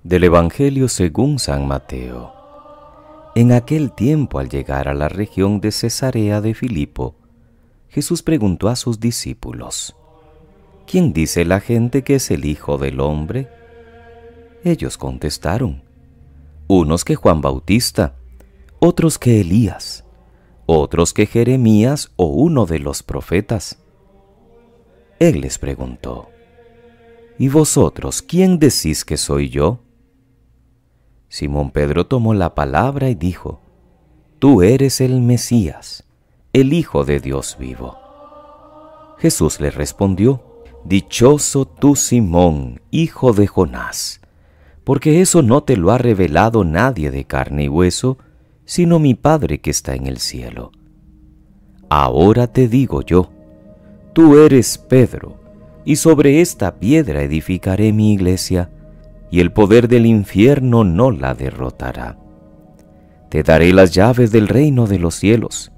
Del Evangelio según San Mateo. En aquel tiempo, al llegar a la región de Cesarea de Filipo, Jesús preguntó a sus discípulos: ¿Quién dice la gente que es el Hijo del Hombre? Ellos contestaron: unos que Juan Bautista, otros que Elías, otros que Jeremías o uno de los profetas. Él les preguntó: ¿y vosotros quién decís que soy yo? Simón Pedro tomó la palabra y dijo: Tú eres el Mesías, el Hijo de Dios vivo. Jesús le respondió: Dichoso tú, Simón, hijo de Jonás, porque eso no te lo ha revelado nadie de carne y hueso, sino mi Padre que está en el cielo. Ahora te digo yo: tú eres Pedro, y sobre esta piedra edificaré mi iglesia, y el poder del infierno no la derrotará. Te daré las llaves del reino de los cielos.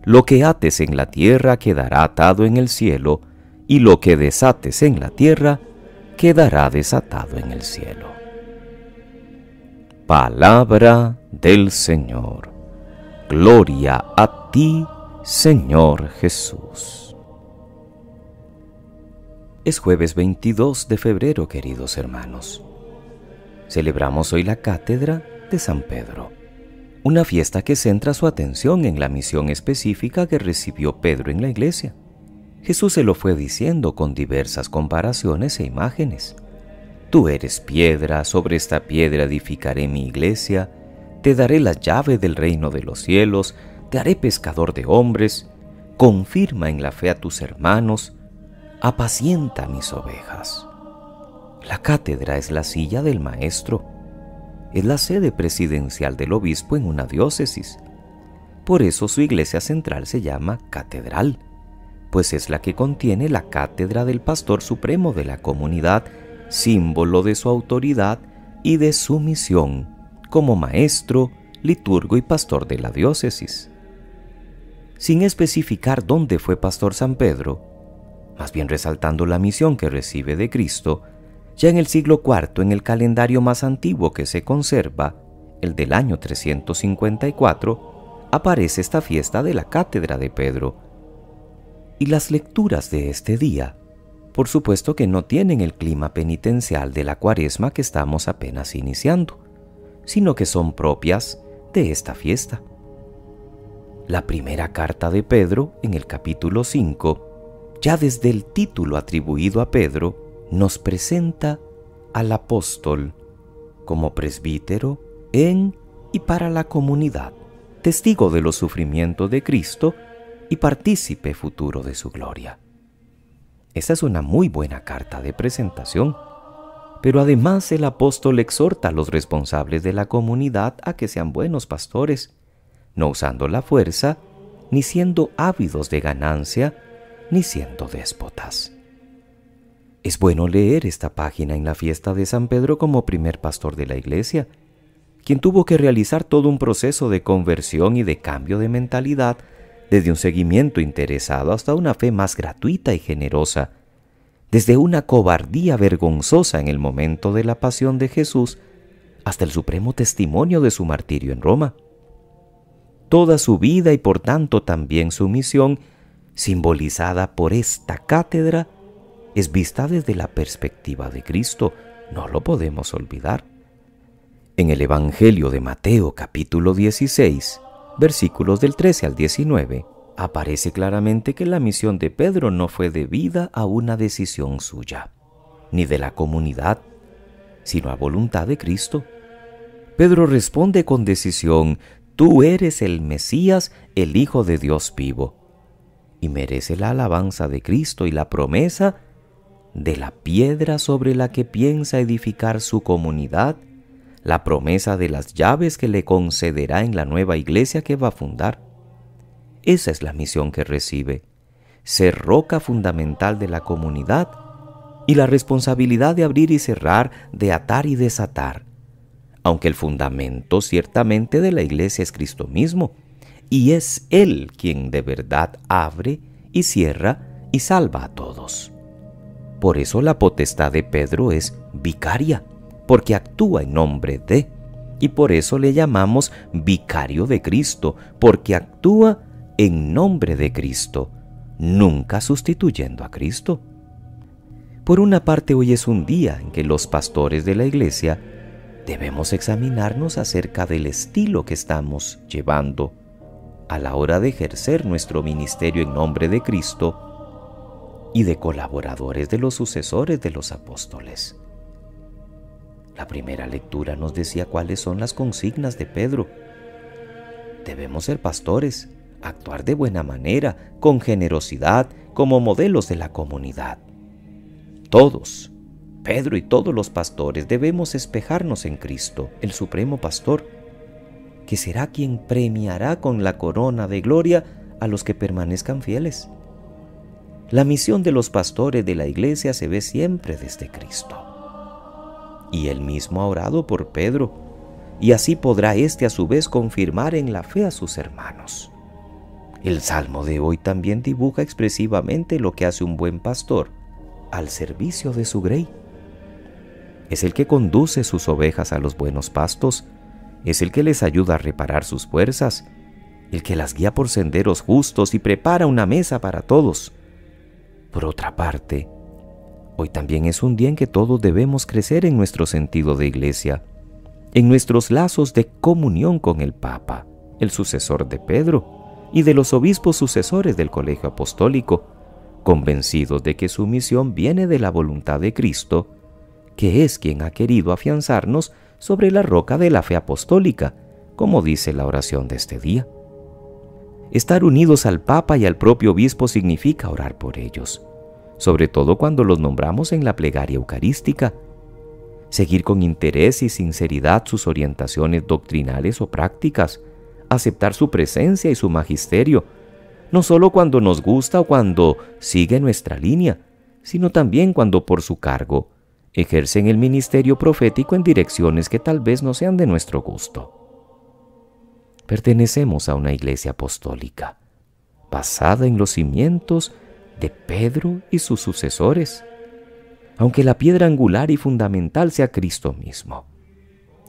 Lo que ates en la tierra quedará atado en el cielo, y lo que desates en la tierra quedará desatado en el cielo. Palabra del Señor. Gloria a ti, Señor Jesús. Es jueves 22 de febrero, queridos hermanos. Celebramos hoy la cátedra de San Pedro, una fiesta que centra su atención en la misión específica que recibió Pedro en la iglesia. Jesús se lo fue diciendo con diversas comparaciones e imágenes. Tú eres piedra, sobre esta piedra edificaré mi iglesia, te daré la llave del reino de los cielos, te haré pescador de hombres, confirma en la fe a tus hermanos, apacienta mis ovejas. La cátedra es la silla del maestro, es la sede presidencial del obispo en una diócesis. Por eso su iglesia central se llama catedral, pues es la que contiene la cátedra del pastor supremo de la comunidad, símbolo de su autoridad y de su misión como maestro, liturgo y pastor de la diócesis. Sin especificar dónde fue pastor San Pedro, más bien resaltando la misión que recibe de Cristo, ya en el siglo IV, en el calendario más antiguo que se conserva, el del año 354, aparece esta fiesta de la cátedra de Pedro. Y las lecturas de este día, por supuesto que no tienen el clima penitencial de la Cuaresma que estamos apenas iniciando, sino que son propias de esta fiesta. La primera carta de Pedro, en el capítulo 5, ya desde el título atribuido a Pedro, nos presenta al apóstol como presbítero en y para la comunidad, testigo de los sufrimientos de Cristo y partícipe futuro de su gloria. Esta es una muy buena carta de presentación, pero además el apóstol exhorta a los responsables de la comunidad a que sean buenos pastores, no usando la fuerza, ni siendo ávidos de ganancia, ni siendo déspotas. Es bueno leer esta página en la fiesta de San Pedro como primer pastor de la iglesia, quien tuvo que realizar todo un proceso de conversión y de cambio de mentalidad, desde un seguimiento interesado hasta una fe más gratuita y generosa, desde una cobardía vergonzosa en el momento de la pasión de Jesús hasta el supremo testimonio de su martirio en Roma. Toda su vida y por tanto también su misión, simbolizada por esta cátedra, es vista desde la perspectiva de Cristo, no lo podemos olvidar. En el Evangelio de Mateo capítulo 16, versículos del 13 al 19, aparece claramente que la misión de Pedro no fue debida a una decisión suya, ni de la comunidad, sino a voluntad de Cristo. Pedro responde con decisión: Tú eres el Mesías, el Hijo de Dios vivo, y merece la alabanza de Cristo y la promesa de la piedra sobre la que piensa edificar su comunidad, la promesa de las llaves que le concederá en la nueva iglesia que va a fundar. Esa es la misión que recibe, ser roca fundamental de la comunidad y la responsabilidad de abrir y cerrar, de atar y desatar, aunque el fundamento ciertamente de la iglesia es Cristo mismo, y es Él quien de verdad abre y cierra y salva a todos. Por eso la potestad de Pedro es vicaria, porque actúa en nombre de, y por eso le llamamos vicario de Cristo, porque actúa en nombre de Cristo, nunca sustituyendo a Cristo. Por una parte, hoy es un día en que los pastores de la iglesia debemos examinarnos acerca del estilo que estamos llevando a la hora de ejercer nuestro ministerio en nombre de Cristo y de colaboradores de los sucesores de los apóstoles. La primera lectura nos decía cuáles son las consignas de Pedro. Debemos ser pastores, actuar de buena manera, con generosidad, como modelos de la comunidad. Todos, Pedro y todos los pastores, debemos espejarnos en Cristo, el supremo pastor, que será quien premiará con la corona de gloria a los que permanezcan fieles. La misión de los pastores de la iglesia se ve siempre desde Cristo. Y él mismo ha orado por Pedro, y así podrá éste a su vez confirmar en la fe a sus hermanos. El salmo de hoy también dibuja expresivamente lo que hace un buen pastor al servicio de su grey. Es el que conduce sus ovejas a los buenos pastos, es el que les ayuda a reparar sus fuerzas, el que las guía por senderos justos y prepara una mesa para todos. Por otra parte, hoy también es un día en que todos debemos crecer en nuestro sentido de iglesia, en nuestros lazos de comunión con el Papa, el sucesor de Pedro, y de los obispos sucesores del Colegio Apostólico, convencidos de que su misión viene de la voluntad de Cristo, que es quien ha querido afianzarnos sobre la roca de la fe apostólica, como dice la oración de este día. Estar unidos al Papa y al propio obispo significa orar por ellos, sobre todo cuando los nombramos en la plegaria eucarística. Seguir con interés y sinceridad sus orientaciones doctrinales o prácticas, aceptar su presencia y su magisterio, no solo cuando nos gusta o cuando sigue nuestra línea, sino también cuando por su cargo ejercen el ministerio profético en direcciones que tal vez no sean de nuestro gusto. Pertenecemos a una iglesia apostólica, basada en los cimientos de Pedro y sus sucesores, aunque la piedra angular y fundamental sea Cristo mismo.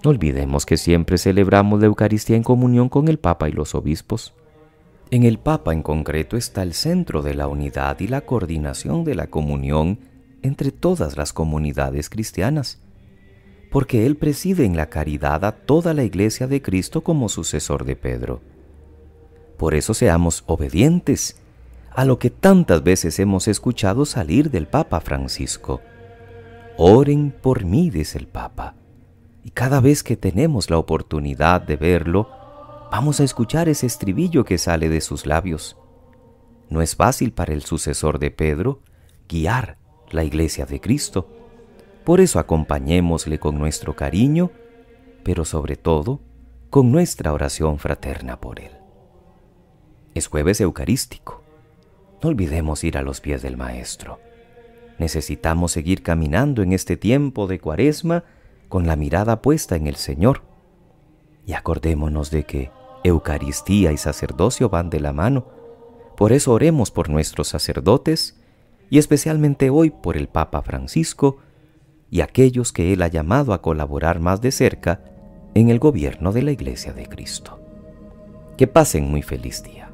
No olvidemos que siempre celebramos la Eucaristía en comunión con el Papa y los obispos. En el Papa en concreto está el centro de la unidad y la coordinación de la comunión entre todas las comunidades cristianas, porque él preside en la caridad a toda la Iglesia de Cristo como sucesor de Pedro. Por eso seamos obedientes a lo que tantas veces hemos escuchado salir del Papa Francisco. Oren por mí, dice el Papa, y cada vez que tenemos la oportunidad de verlo, vamos a escuchar ese estribillo que sale de sus labios. No es fácil para el sucesor de Pedro guiar la Iglesia de Cristo. Por eso acompañémosle con nuestro cariño, pero sobre todo con nuestra oración fraterna por él. Es jueves eucarístico. No olvidemos ir a los pies del Maestro. Necesitamos seguir caminando en este tiempo de Cuaresma con la mirada puesta en el Señor. Y acordémonos de que Eucaristía y sacerdocio van de la mano. Por eso oremos por nuestros sacerdotes y especialmente hoy por el Papa Francisco y aquellos que él ha llamado a colaborar más de cerca en el gobierno de la Iglesia de Cristo. Que pasen muy feliz día.